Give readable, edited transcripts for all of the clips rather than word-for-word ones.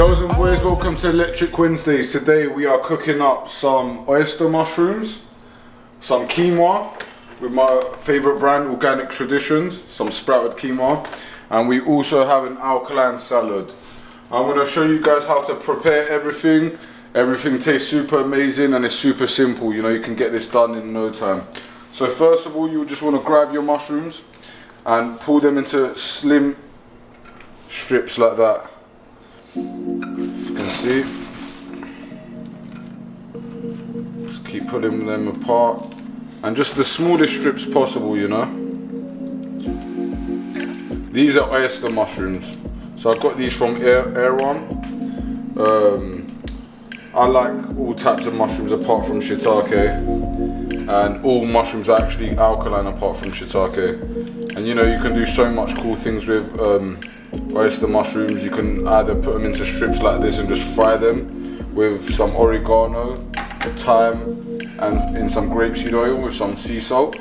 Girls and boys, welcome to Electric Wednesdays. Today we are cooking up some oyster mushrooms, some quinoa with my favourite brand, Organic Traditions, some sprouted quinoa, and we also have an alkaline salad. I'm going to show you guys how to prepare everything. Everything tastes super amazing and it's super simple, you know, you can get this done in no time. So first of all, you just want to grab your mushrooms and pull them into slim strips like that. You can see, just keep putting them apart and just the smallest strips possible, you know. These are oyster mushrooms, so I got these from Erewhon. I like all types of mushrooms apart from shiitake, and all mushrooms are actually alkaline apart from shiitake. And you know, you can do so much cool things with oyster mushrooms. You can either put them into strips like this and just fry them with some oregano, thyme, and in some grapeseed oil with some sea salt.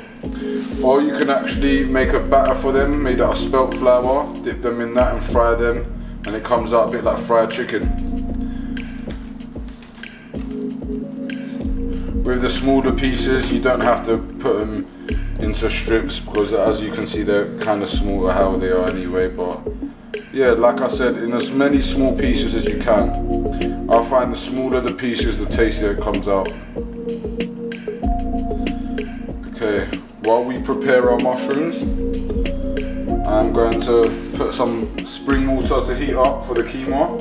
Or you can actually make a batter for them made out of spelt flour, dip them in that and fry them, and it comes out a bit like fried chicken. With the smaller pieces, you don't have to put them into strips because, as you can see, they're kind of small how they are anyway. But yeah, like I said, in as many small pieces as you can. I find the smaller the pieces, the tastier it comes out. Okay, while we prepare our mushrooms, I'm going to put some spring water to heat up for the quinoa.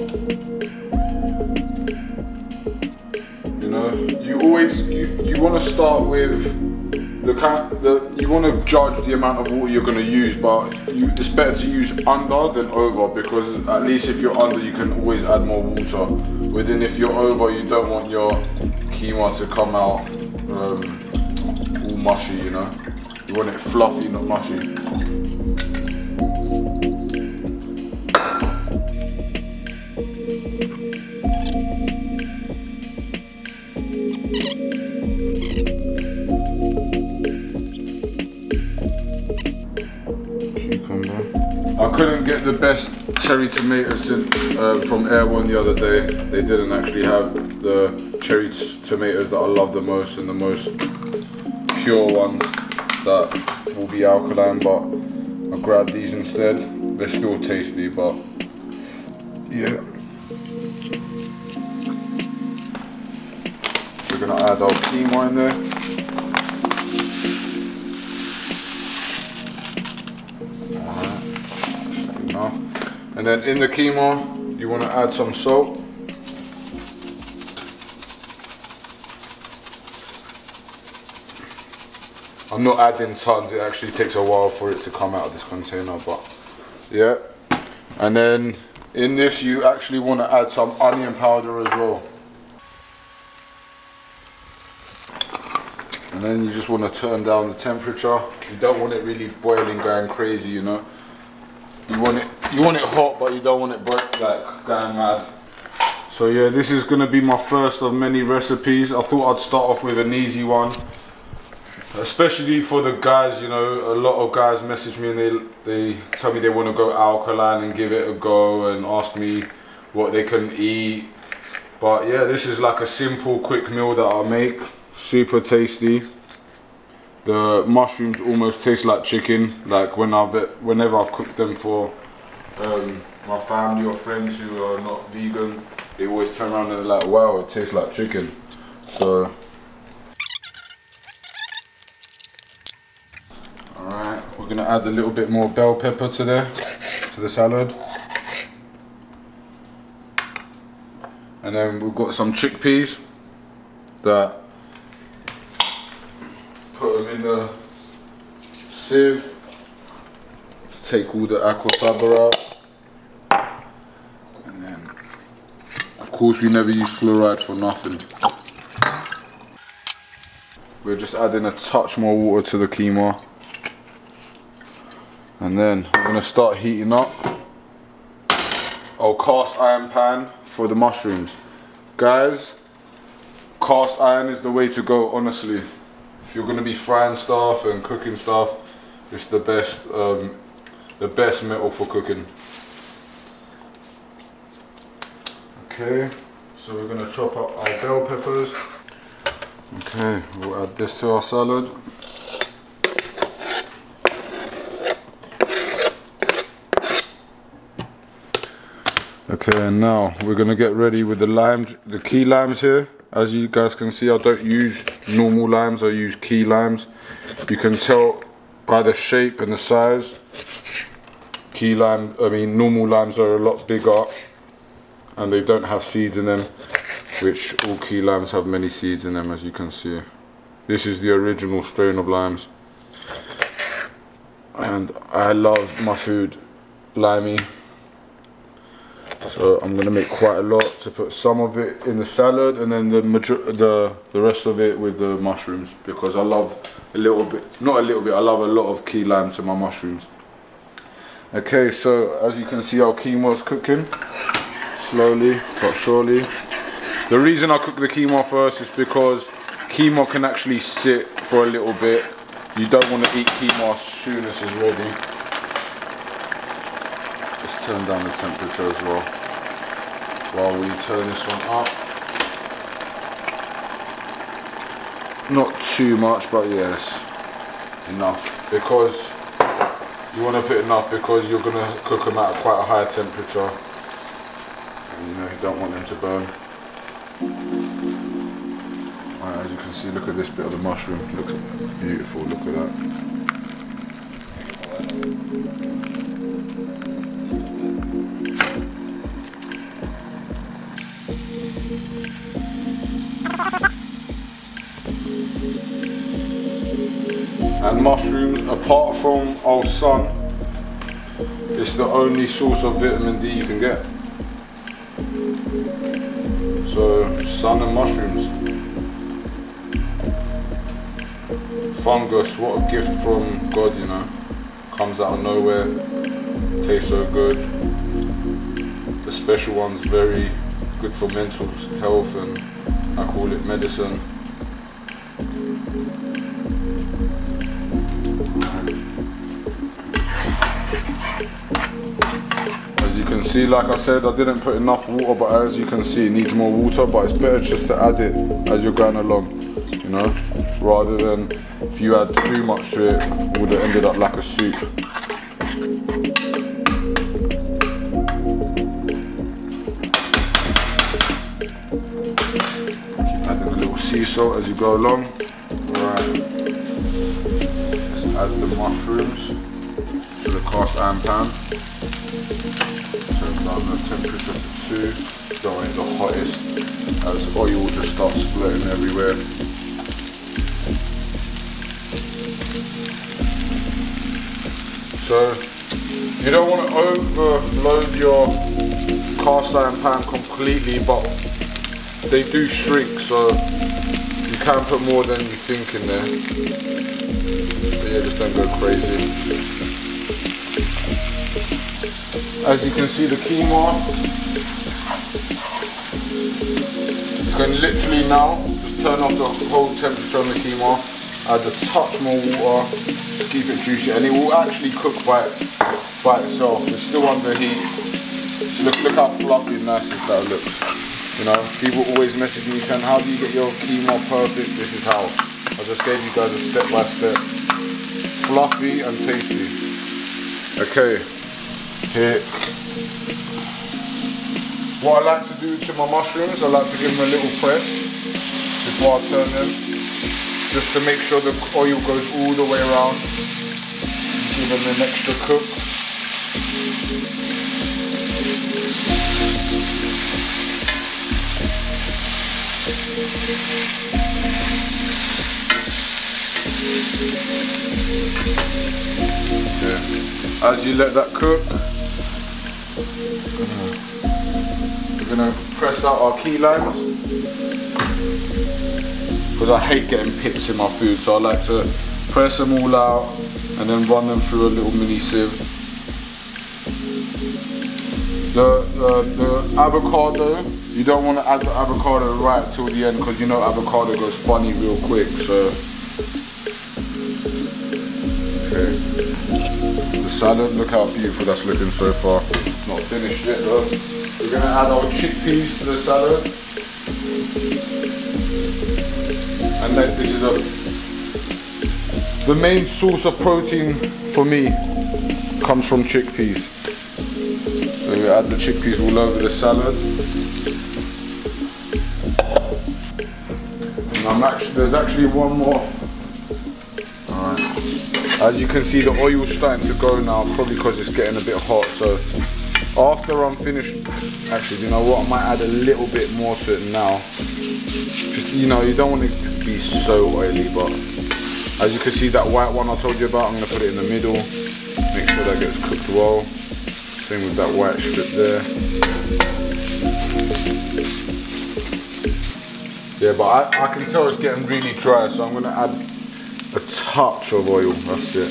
You know, you want to start with you want to judge the amount of water you're going to use, but it's better to use under than over, because at least if you're under, you can always add more water. But then if you're over, you don't want your quinoa to come out all mushy, you know. You want it fluffy, not mushy. I couldn't get the best cherry tomatoes from Erewhon the other day. They didn't actually have the cherry tomatoes that I love the most and the most pure ones that will be alkaline, but I grabbed these instead. They're still tasty, but yeah. We're gonna add our quinoa in there. And then in the quinoa, you want to add some salt. I'm not adding tons, it actually takes a while for it to come out of this container, but yeah. And then in this, you actually want to add some onion powder as well. And then you just want to turn down the temperature. You don't want it really boiling, going crazy, you know. You want it hot, but you don't want it like going mad. So yeah, this is gonna be my first of many recipes. I thought I'd start off with an easy one, especially for the guys. You know, a lot of guys message me and they tell me they want to go alkaline and give it a go and ask me what they can eat. But yeah, this is like a simple, quick meal that I make. Super tasty. The mushrooms almost taste like chicken. Like whenever I've cooked them for my family or friends who are not vegan, they always turn around and they're like, wow, it tastes like chicken. So, alright, we're gonna add a little bit more bell pepper to the salad. And then we've got some chickpeas that put them in the sieve to take all the aqua fiber out. And then, of course, we never use fluoride for nothing. We're just adding a touch more water to the quinoa. And then we're going to start heating up our cast iron pan for the mushrooms. Guys, cast iron is the way to go, honestly. If you're going to be frying stuff and cooking stuff, it's the best metal for cooking. Okay, so we're going to chop up our bell peppers. Okay, we'll add this to our salad. Okay, and now we're going to get ready with the key limes here. As you guys can see, I don't use normal limes, I use key limes. You can tell by the shape and the size. Normal limes are a lot bigger and they don't have seeds in them, which all key limes have many seeds in them, as you can see. This is the original strain of limes. And I love my food limey. So I'm going to make quite a lot to put some of it in the salad and then the rest of it with the mushrooms, because I love I love a lot of key lime to my mushrooms. Okay, so as you can see, our quinoa's cooking slowly but surely. The reason I cook the quinoa first is because quinoa can actually sit for a little bit. You don't want to eat quinoa as soon as it's ready. Let's turn down the temperature as well while we turn this one up. Not too much, but yes, enough, because you want to put enough because you're going to cook them at quite a high temperature and you don't want them to burn. Right, as you can see, look at this bit of the mushroom, looks beautiful, look at that. And mushrooms, apart from our sun, it's the only source of vitamin D you can get. So, sun and mushrooms. Fungus, what a gift from God, you know. Comes out of nowhere, tastes so good. The special one's very good for mental health, and I call it medicine. As you can see, like I said, I didn't put enough water, but as you can see, it needs more water, but it's better just to add it as you're going along, you know, rather than if you add too much to it, it would have ended up like a soup. Keep adding a little sea salt as you go along. Right, let's add the mushrooms to the cast iron pan. Turn down the temperature to 2. Don't want it the hottest, as oil will just start splurting everywhere. So you don't want to overload your cast iron pan completely, but they do shrink, so you can put more than you think in there. But yeah, just don't go crazy. As you can see, the quinoa, you can literally now just turn off the whole temperature on the quinoa, add a touch more water to keep it juicy, and it will actually cook by itself. It's still under heat. So look how fluffy and nice that looks. You know, people always message me saying, how do you get your quinoa perfect? This is how. I just gave you guys a step-by-step. Fluffy and tasty. Okay. Here, what I like to do to my mushrooms, I like to give them a little press before I turn them, just to make sure the oil goes all the way around, give them an extra cook. Yeah. As you let that cook, we're going to press out our key limes, because I hate getting pits in my food, so I like to press them all out and then run them through a little mini sieve. The avocado, you don't want to add the avocado right till the end, because you know avocado goes funny real quick. So okay, the salad, look how beautiful that's looking so far. Not finished yet though. We're going to add our chickpeas to the salad. And then this is the main source of protein for me comes from chickpeas. So we add the chickpeas all over the salad. And there's actually one more. Alright. As you can see, the oil's starting to go now, probably because it's getting a bit hot. So after I'm finished, actually, you know what? I might add a little bit more to it now. Just, you know, you don't want it to be so oily, but as you can see, that white one I told you about, I'm going to put it in the middle. Make sure that gets cooked well. Same with that white strip there. Yeah, but I can tell it's getting really dry, so I'm going to add a touch of oil. That's it.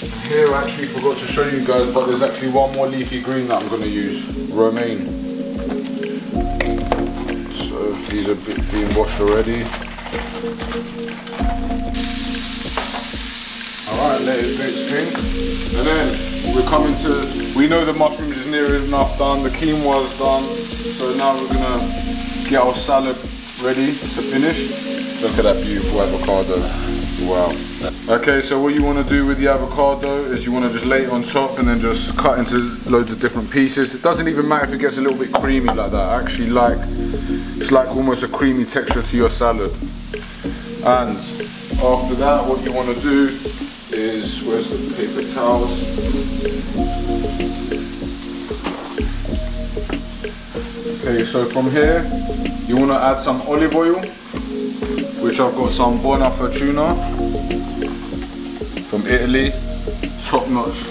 And here I actually forgot to show you guys, but there's actually one more leafy green that I'm going to use. Romaine. So these are being washed already. Alright, let it steam. And then we're coming to, we know the mushrooms is near enough done, the quinoa is done, so now we're gonna get our salad ready to finish. Look at that beautiful avocado. Wow. Okay, so what you want to do with the avocado is you want to just lay it on top and then just cut into loads of different pieces. It doesn't even matter if it gets a little bit creamy like that. I actually like, it's like almost a creamy texture to your salad. And after that, what you want to do is, where's the paper towels? Okay, so from here, you want to add some olive oil, which I've got some buona fortuna from Italy, top notch.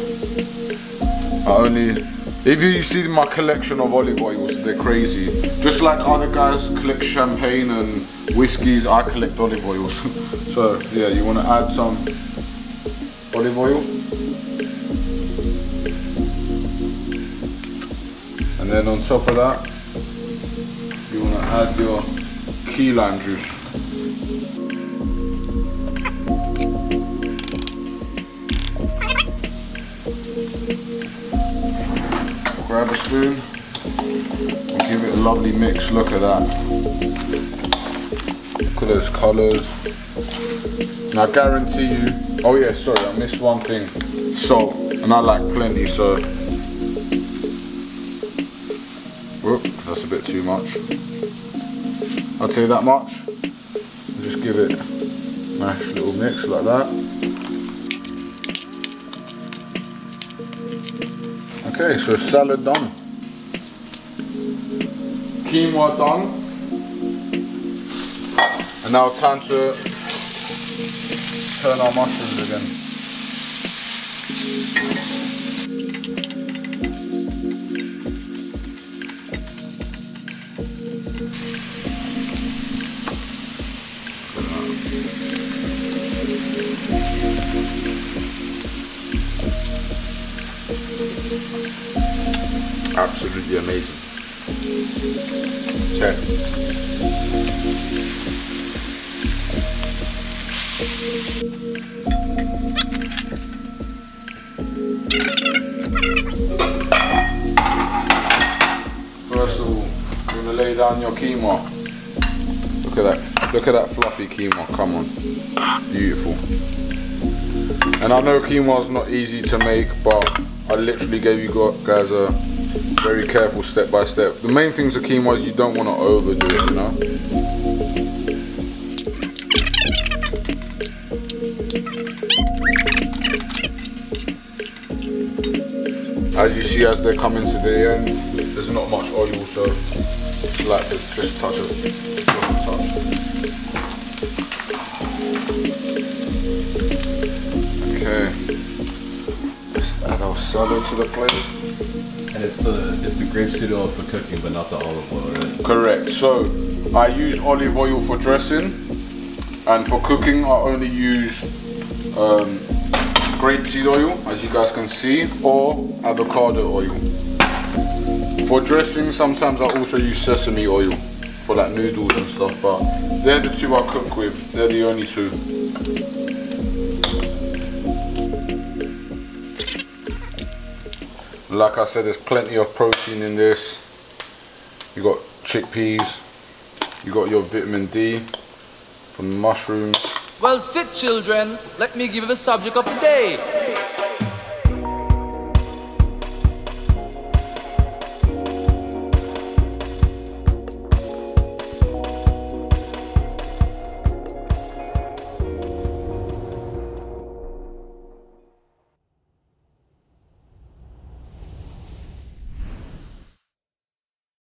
If you see my collection of olive oils, they're crazy. Just like other guys collect champagne and whiskies, I collect olive oils. So yeah, you want to add some olive oil. And then on top of that, you want to add your key lime juice. Grab a spoon and give it a lovely mix. Look at that. Look at those colours. Now I guarantee you, oh yeah, sorry, I missed one thing. Salt, and I like plenty, so. Whoop, that's a bit too much. I'd say that much. Just give it a nice little mix like that. Okay, so salad done. Quinoa done. And now time to turn our mushrooms again. Absolutely amazing. 10. First of all, you're gonna lay down your quinoa. Look at that. Look at that fluffy quinoa. Come on. Beautiful. And I know quinoa is not easy to make, but I literally gave you guys a very careful step by step. The main things with quinoa is you don't want to overdo it, you know. As you see, as they're coming to the end, there's not much oil, so I like to just touch it. Okay. Add our salad to the plate. And it's the grapeseed oil for cooking, but not the olive oil, right? Correct. So I use olive oil for dressing, and for cooking I only use grapeseed oil, as you guys can see, or avocado oil. For dressing, sometimes I also use sesame oil for like noodles and stuff, but they're the two I cook with. They're the only two. Like I said, there's plenty of protein in this. You got chickpeas, you got your vitamin D from the mushrooms. Well, sit, children. Let me give you the subject of the day.